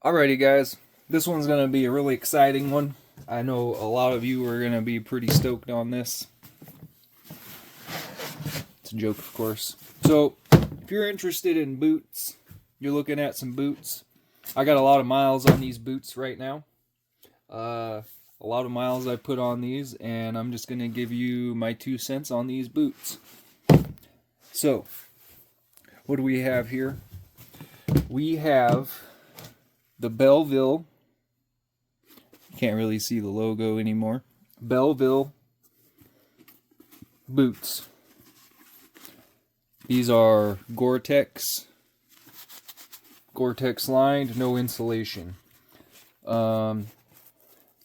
Alrighty guys, this one's going to be a really exciting one. I know a lot of you are going to be pretty stoked on this. It's a joke, of course. So, if you're interested in boots, you're looking at some boots. I got a lot of miles on these boots right now. A lot of miles I put on these, and I'm just going to give you my 2 cents on these boots. So, what do we have here? We have the Bellville, can't really see the logo anymore, Bellville Boots. These are gortex lined, no insulation.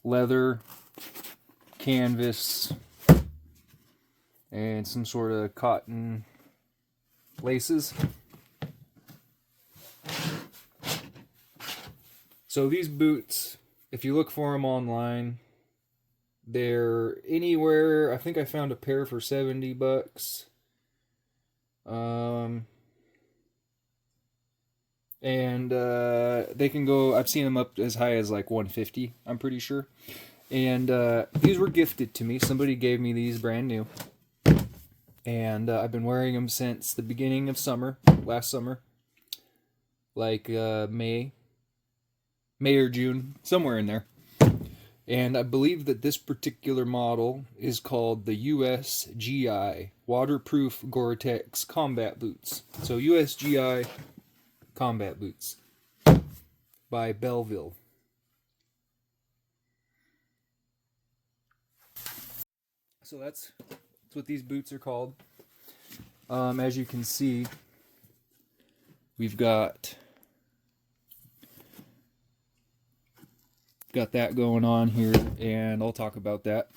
Leather, canvas, and some sort of cotton laces. So these boots, if you look for them online, they're anywhere. I think I found a pair for $70. They can go, I've seen them up as high as like $150, I'm pretty sure. And these were gifted to me. Somebody gave me these brand new. And I've been wearing them since the beginning of summer, last summer. Like May or June, somewhere in there. And I believe that this particular model is called the USGI Waterproof Gore-Tex Combat Boots. So USGI Combat Boots by Bellville. So that's what these boots are called. As you can see, we've got that going on here, and I'll talk about that.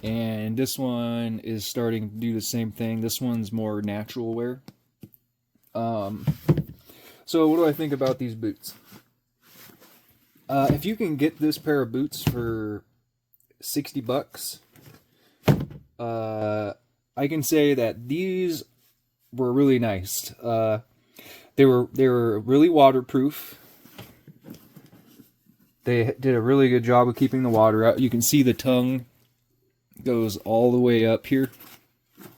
And this one is starting to do the same thing. This one's more natural wear. So what do I think about these boots? If you can get this pair of boots for $60, I can say that these were really nice. They were really waterproof. They did a really good job of keeping the water out. You can see the tongue goes all the way up here.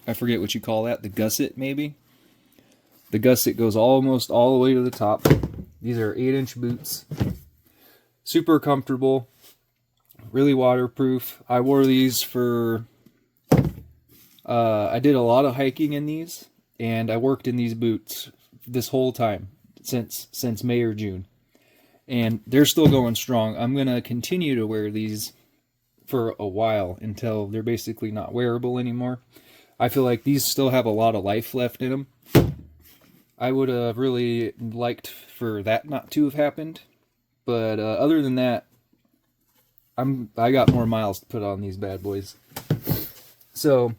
I forget what you call that. The gusset, maybe? The gusset goes almost all the way to the top. These are 8-inch boots. Super comfortable. Really waterproof. I wore these for... I did a lot of hiking in these. And I worked in these boots this whole time. Since May or June. And they're still going strong. I'm going to continue to wear these for a while until they're basically not wearable anymore. I feel like these still have a lot of life left in them. I would have really liked for that not to have happened. But other than that, I got more miles to put on these bad boys. So,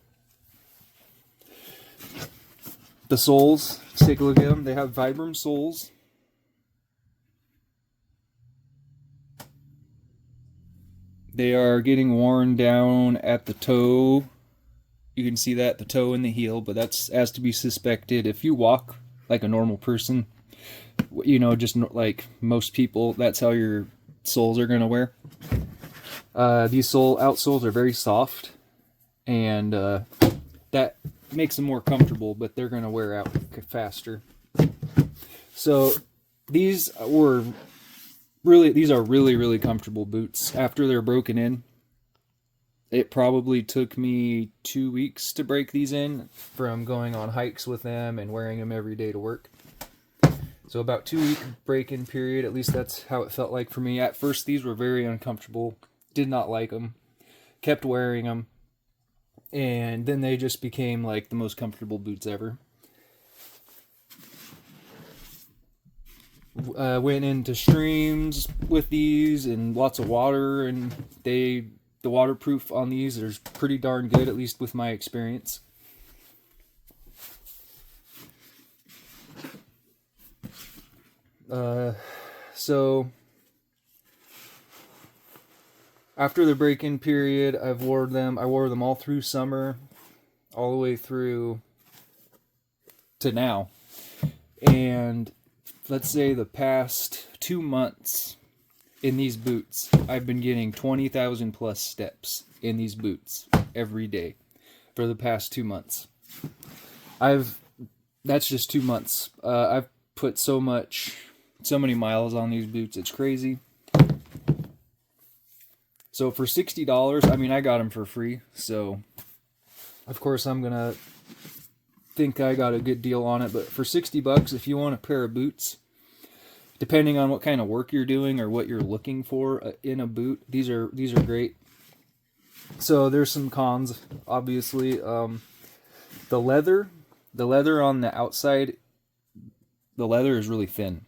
the soles, let's take a look at them. They have Vibram soles. They are getting worn down at the toe. You can see that, the toe and the heel, but that's as to be suspected. If you walk like a normal person, you know, just like most people, that's how your soles are going to wear. These outsoles are very soft, and that makes them more comfortable, but they're going to wear out faster. So these are really comfortable boots. After they're broken in, it probably took me 2 weeks to break these in from going on hikes with them and wearing them every day to work. So about 2-week break-in period, at least that's how it felt like for me. At first, these were very uncomfortable. Did not like them. Kept wearing them. And then they just became like the most comfortable boots ever. Went into streams with these and lots of water, and the waterproof on these is pretty darn good, at least with my experience. So after the break-in period, I wore them all through summer, all the way through to now. And let's say the past 2 months in these boots, I've been getting 20,000 plus steps in these boots every day for the past 2 months. That's just 2 months. I've put so many miles on these boots, it's crazy. So for $60, I mean, I got them for free, so of course I'm gonna think I got a good deal on it. But for $60, if you want a pair of boots, depending on what kind of work you're doing or what you're looking for in a boot, these are great. So there's some cons, obviously. The leather on the outside, the leather is really thin.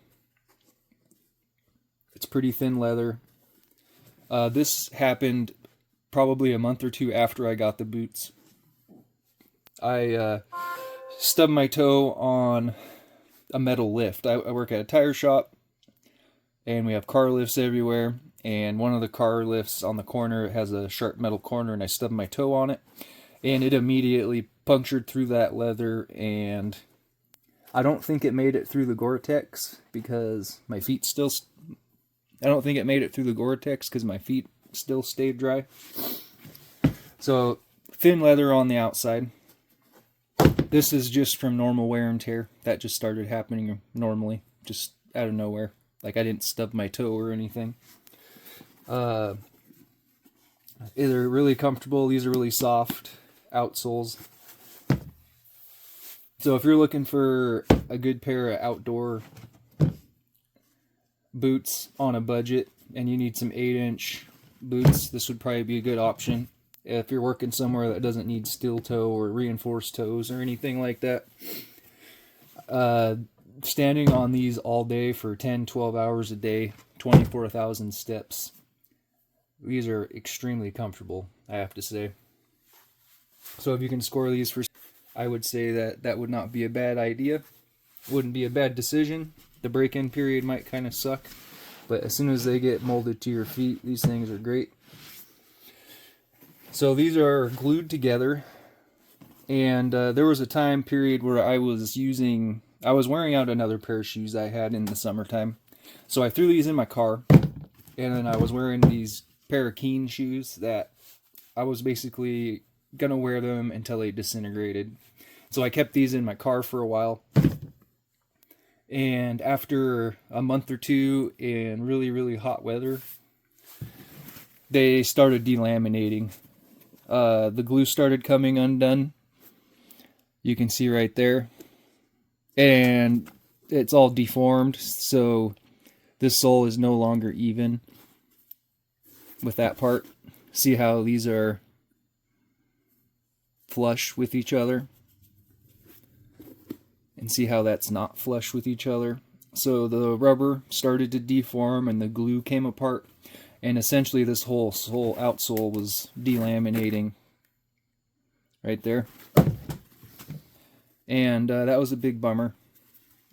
It's pretty thin leather. This happened probably a month or two after I got the boots. I stubbed my toe on a metal lift. I work at a tire shop, and we have car lifts everywhere, and one of the car lifts on the corner has a sharp metal corner, and I stubbed my toe on it, and it immediately punctured through that leather, and I don't think it made it through the Gore-Tex because my feet still... I don't think it made it through the Gore-Tex because my feet still stayed dry. So, thin leather on the outside. This is just from normal wear and tear. That just started happening normally, just out of nowhere. Like, I didn't stub my toe or anything. They're really comfortable. These are really soft outsoles. So if you're looking for a good pair of outdoor boots on a budget and you need some 8-inch boots, this would probably be a good option. If you're working somewhere that doesn't need steel toe or reinforced toes or anything like that. Standing on these all day for 10-12 hours a day, 24,000 steps. These are extremely comfortable, I have to say. So if you can score these for, I would say that would not be a bad idea. Wouldn't be a bad decision. The break-in period might kind of suck, but as soon as they get molded to your feet, these things are great. So these are glued together, and there was a time period where I was wearing out another pair of shoes I had in the summertime. So I threw these in my car, and then I was wearing these pair of Keen shoes that I was basically gonna wear them until they disintegrated. So I kept these in my car for a while. And after a month or two in really, really hot weather, they started delaminating. The glue started coming undone. You can see right there. And it's all deformed, so this sole is no longer even with that part. See how these are flush with each other? And see how that's not flush with each other. So the rubber started to deform and the glue came apart, and essentially this whole outsole was delaminating right there. And that was a big bummer.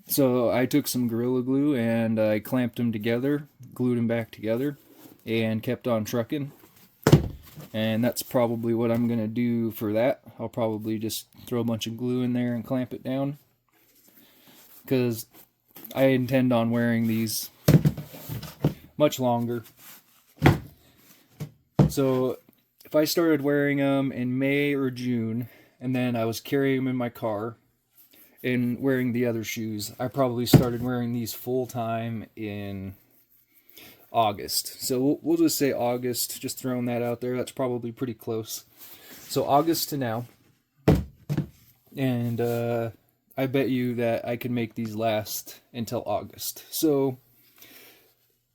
So I took some Gorilla Glue and I clamped them together, glued them back together, and kept on trucking. And that's probably what I'm going to do for that. I'll probably just throw a bunch of glue in there and clamp it down, because I intend on wearing these much longer. So if I started wearing them in May or June, and then I was carrying them in my car and wearing the other shoes, I probably started wearing these full time in August. So we'll just say August, just throwing that out there. That's probably pretty close. So August to now. And I bet you that I can make these last until August. So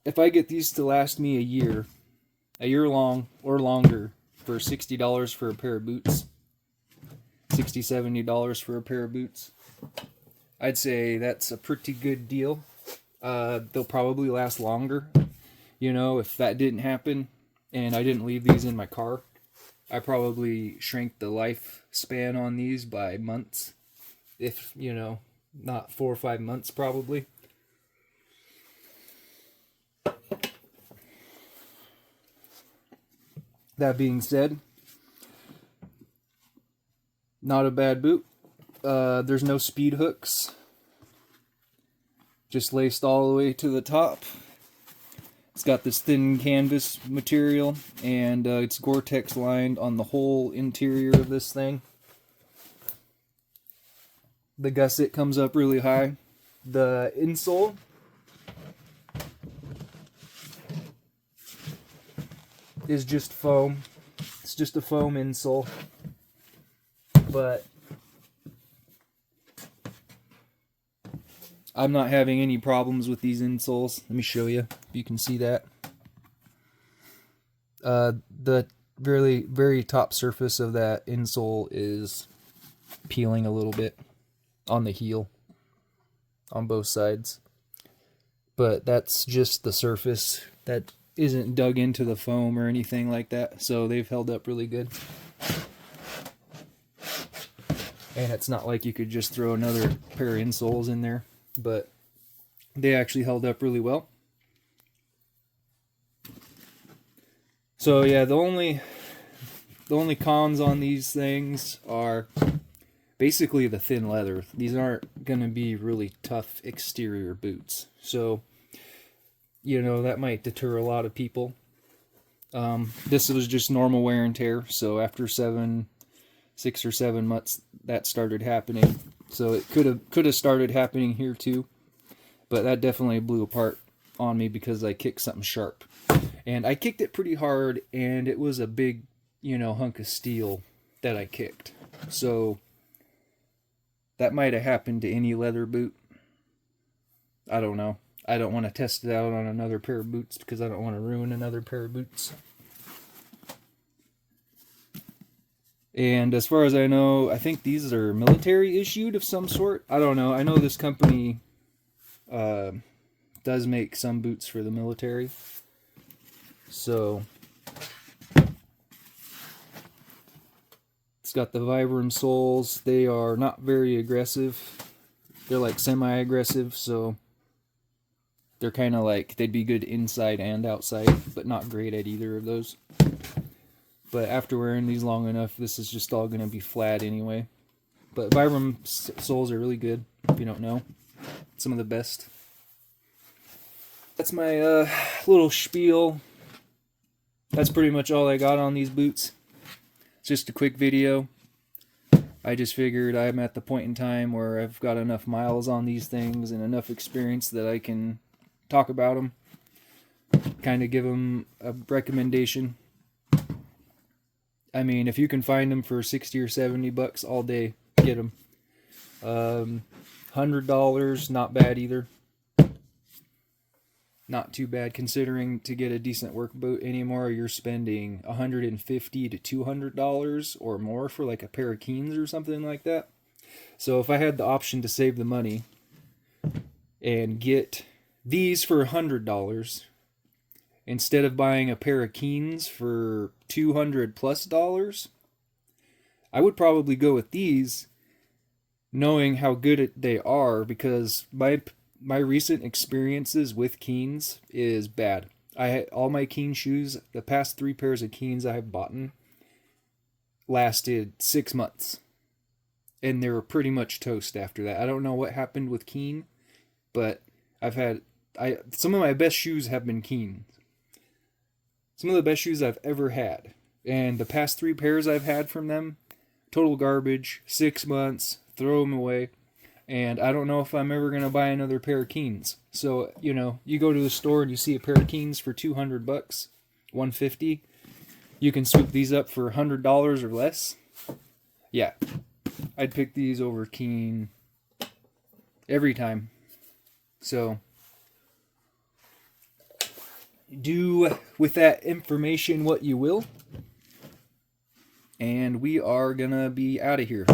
if I get these to last me a year long or longer, for $60 for a pair of boots, $60, $70 for a pair of boots, I'd say that's a pretty good deal. They'll probably last longer. You know, if that didn't happen and I didn't leave these in my car, I probably shrank the lifespan on these by months. If, you know, not 4 or 5 months probably. That being said, not a bad boot. There's no speed hooks. just laced all the way to the top. It's got this thin canvas material, and it's Gore-Tex lined on the whole interior of this thing. The gusset comes up really high. The insole is just foam. It's just a foam insole. But I'm not having any problems with these insoles. Let me show you if you can see that. The really very top surface of that insole is peeling a little bit on the heel on both sides. But that's just the surface. That isn't dug into the foam or anything like that. So they've held up really good. And it's not like you could just throw another pair of insoles in there. But they actually held up really well. So yeah, the only cons on these things are basically the thin leather. These aren't going to be really tough exterior boots. So, you know, that might deter a lot of people. This was just normal wear and tear. So after 6 or 7 months, that started happening. So it could have started happening here too, but that definitely blew apart on me because I kicked something sharp, and I kicked it pretty hard, and it was a big, you know, hunk of steel that I kicked. So that might have happened to any leather boot. I don't know. I don't want to test it out on another pair of boots because I don't want to ruin another pair of boots. And as far as I know, I think these are military issued of some sort. I don't know. I know this company does make some boots for the military. So it's got the Vibram soles. They are not very aggressive. They're like semi-aggressive, so they're kind of like, they'd be good inside and outside, but not great at either of those. But after wearing these long enough, this is just all going to be flat anyway. But Vibram soles are really good, if you don't know. Some of the best. That's my little spiel. That's pretty much all I got on these boots. It's just a quick video. I just figured I'm at the point in time where I've got enough miles on these things and enough experience that I can talk about them. Kind of give them a recommendation. I mean, if you can find them for 60 or 70 bucks all day, get them. $100, not bad either. Not too bad considering to get a decent work boot anymore, you're spending $150 to $200 or more for like a pair of Keens or something like that. So if I had the option to save the money and get these for $100, instead of buying a pair of Keens for $200+, I would probably go with these, knowing how good they are, because my recent experiences with Keens is bad. I had all my Keen shoes, the past 3 pairs of Keens I have bought, lasted 6 months, and they were pretty much toast after that. I don't know what happened with Keen, but some of my best shoes have been Keens. Some of the best shoes I've ever had. And the past 3 pairs I've had from them, total garbage, 6 months, throw them away. And I don't know if I'm ever going to buy another pair of Keens. So, you know, you go to the store and you see a pair of Keens for $200, $150. You can swoop these up for $100 or less. Yeah, I'd pick these over Keen every time. So do with that information what you will. And we are gonna be out of here.